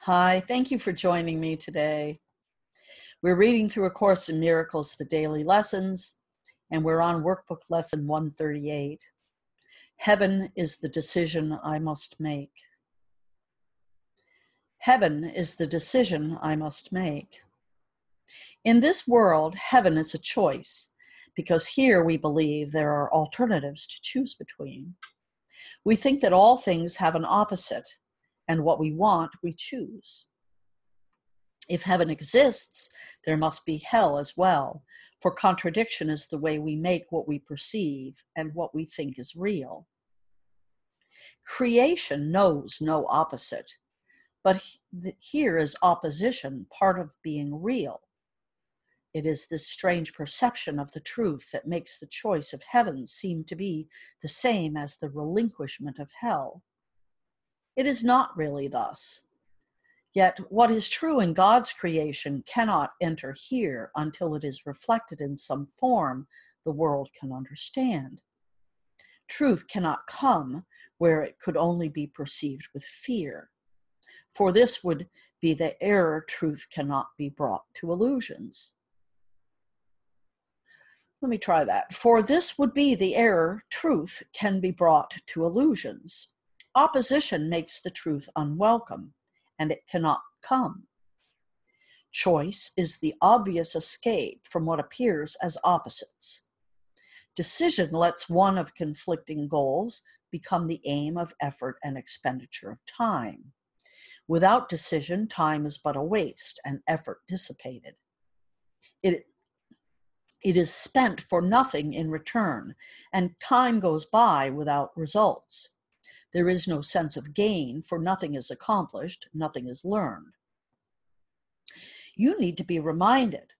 Hi, thank you for joining me today. We're reading through A Course in Miracles, the daily lessons, and we're on workbook lesson 138. Heaven is the decision I must make. Heaven is the decision I must make. In this world, heaven is a choice, because here we believe there are alternatives to choose between. We think that all things have an opposite, and what we want, we choose. If heaven exists, there must be hell as well, for contradiction is the way we make what we perceive and what we think is real. Creation knows no opposite, but here is opposition part of being real. It is this strange perception of the truth that makes the choice of heaven seem to be the same as the relinquishment of hell. It is not really thus. Yet what is true in God's creation cannot enter here until it is reflected in some form the world can understand. Truth cannot come where it could only be perceived with fear, for this would be the error truth cannot be brought to illusions. Let me try that. For this would be the error truth can be brought to illusions. Opposition makes the truth unwelcome, and it cannot come. Choice is the obvious escape from what appears as opposites. Decision lets one of conflicting goals become the aim of effort and expenditure of time. Without decision, time is but a waste and effort dissipated. It is spent for nothing in return, and time goes by without results. There is no sense of gain, for nothing is accomplished, nothing is learned. You need to be reminded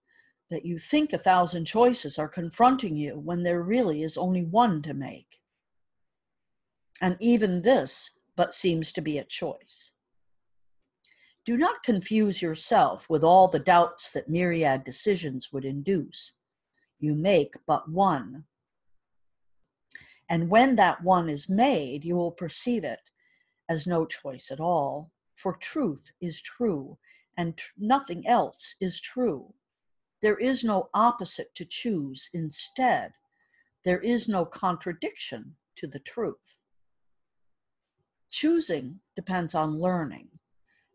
that you think 1,000 choices are confronting you when there really is only one to make. And even this but seems to be a choice. Do not confuse yourself with all the doubts that myriad decisions would induce. You make but one. And when that one is made, you will perceive it as no choice at all, for truth is true, and nothing else is true. There is no opposite to choose. Instead, there is no contradiction to the truth. Choosing depends on learning,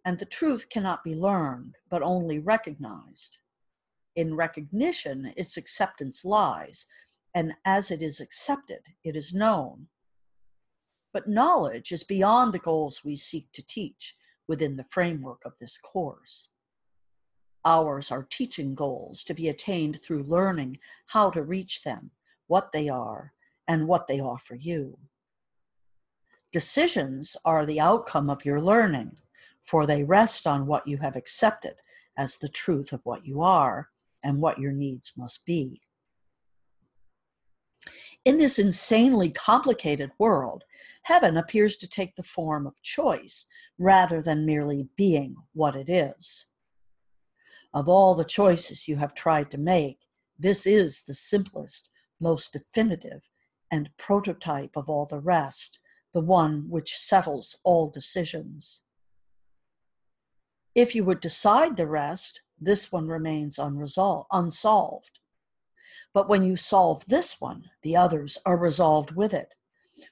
and the truth cannot be learned, but only recognized. In recognition, its acceptance lies, and as it is accepted, it is known. But knowledge is beyond the goals we seek to teach within the framework of this course. Ours are teaching goals to be attained through learning how to reach them, what they are, and what they offer you. Decisions are the outcome of your learning, for they rest on what you have accepted as the truth of what you are and what your needs must be. In this insanely complicated world, heaven appears to take the form of choice rather than merely being what it is. Of all the choices you have tried to make, this is the simplest, most definitive, and prototype of all the rest, the one which settles all decisions. If you would decide the rest, this one remains unsolved. But when you solve this one, the others are resolved with it.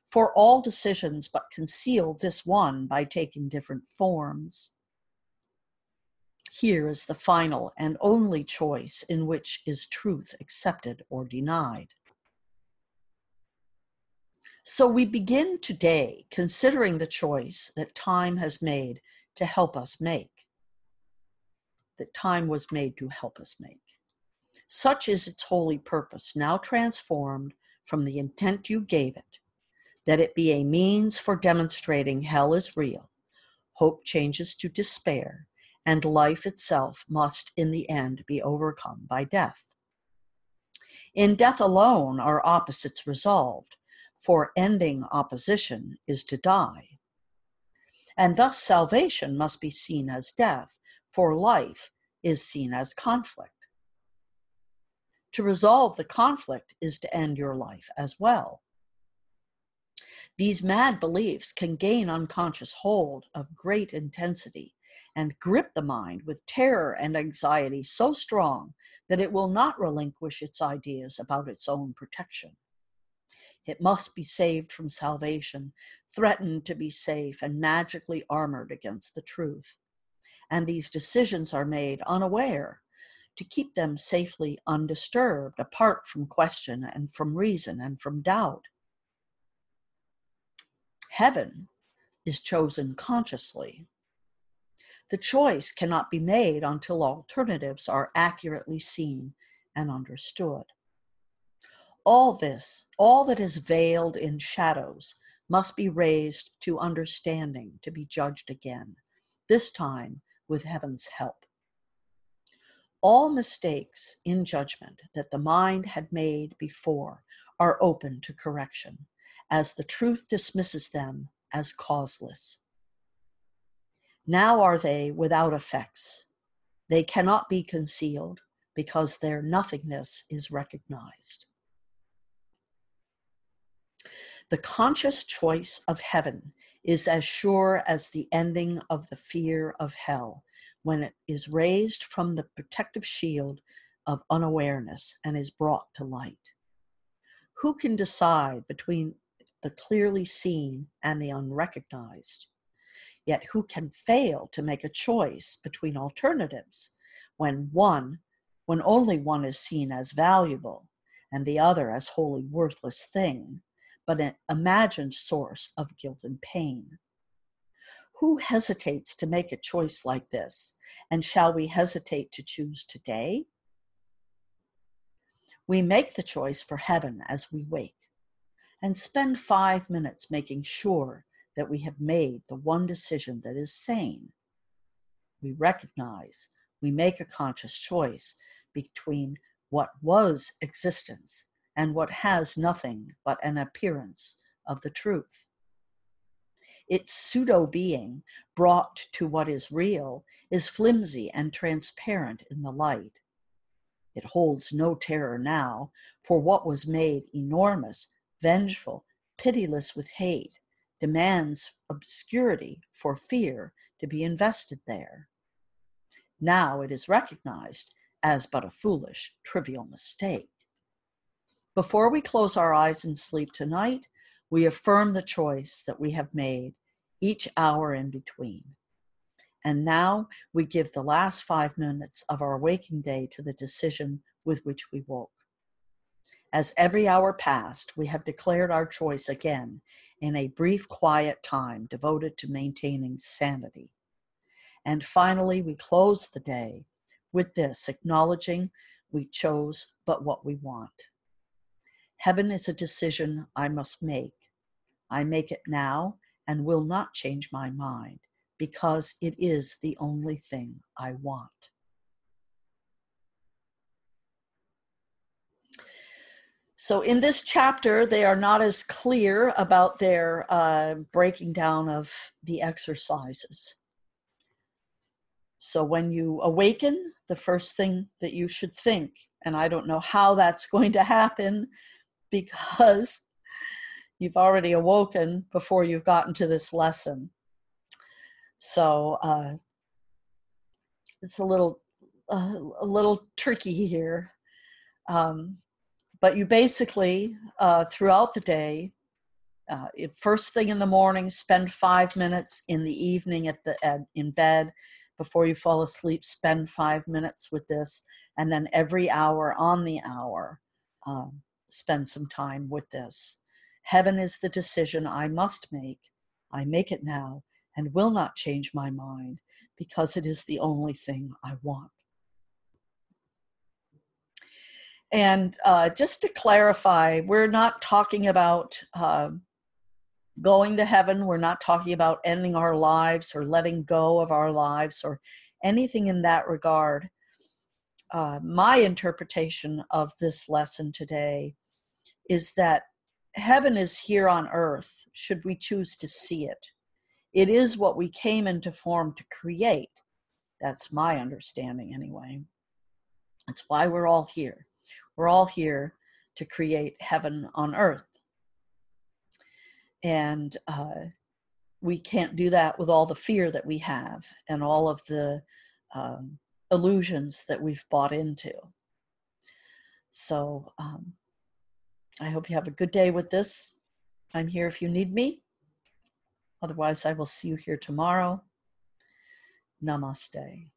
For all decisions but conceal this one by taking different forms. Here is the final and only choice in which is truth accepted or denied. So we begin today considering the choice that time has made to help us make. That time was made to help us make. Such is its holy purpose, now transformed from the intent you gave it, that it be a means for demonstrating hell is real, hope changes to despair, and life itself must in the end be overcome by death. In death alone are opposites resolved, for ending opposition is to die. And thus salvation must be seen as death, for life is seen as conflict. To resolve the conflict is to end your life as well. These mad beliefs can gain unconscious hold of great intensity and grip the mind with terror and anxiety so strong that it will not relinquish its ideas about its own protection. It must be saved from salvation, threatened to be safe, and magically armored against the truth. And these decisions are made unaware to keep them safely undisturbed, apart from question and from reason and from doubt. Heaven is chosen consciously. The choice cannot be made until alternatives are accurately seen and understood. All that is veiled in shadows, must be raised to understanding, to be judged again, this time with heaven's help. All mistakes in judgment that the mind had made before are open to correction, as the truth dismisses them as causeless. Now are they without effects. They cannot be concealed because their nothingness is recognized. The conscious choice of heaven is as sure as the ending of the fear of hell when it is raised from the protective shield of unawareness and is brought to light. Who can decide between the clearly seen and the unrecognized? Yet who can fail to make a choice between alternatives when only one is seen as valuable and the other as wholly worthless thing, but an imagined source of guilt and pain? Who hesitates to make a choice like this? And shall we hesitate to choose today? We make the choice for heaven as we wake and spend 5 minutes making sure that we have made the one decision that is sane. We recognize, we make a conscious choice between what was existence and what has nothing but an appearance of the truth. Its pseudo-being, brought to what is real, is flimsy and transparent in the light. It holds no terror now, for what was made enormous, vengeful, pitiless with hate, demands obscurity for fear to be invested there. Now it is recognized as but a foolish, trivial mistake. Before we close our eyes and sleep tonight, we affirm the choice that we have made each hour in between. And now we give the last 5 minutes of our waking day to the decision with which we woke. As every hour passed, we have declared our choice again in a brief, quiet time devoted to maintaining sanity. And finally, we close the day with this, acknowledging we chose but what we want. Heaven is a decision I must make. I make it now and will not change my mind, because it is the only thing I want. So in this chapter, they are not as clear about their breaking down of the exercises. So when you awaken, the first thing that you should think, and I don't know how that's going to happen because you've already awoken before you've gotten to this lesson. So it's a little tricky here. But you basically, throughout the day, first thing in the morning, spend 5 minutes. In the evening in bed, before you fall asleep, spend 5 minutes with this. And then every hour on the hour, spend some time with this. Heaven is the decision I must make. I make it now and will not change my mind, because it is the only thing I want. And just to clarify, we're not talking about going to heaven. We're not talking about ending our lives or letting go of our lives or anything in that regard. My interpretation of this lesson today is that heaven is here on earth, should we choose to see it. It is what we came into form to create. That's my understanding anyway. That's why we're all here. We're all here to create heaven on earth. And we can't do that with all the fear that we have and all of the illusions that we've bought into. So I hope you have a good day with this. I'm here if you need me. Otherwise, I will see you here tomorrow. Namaste.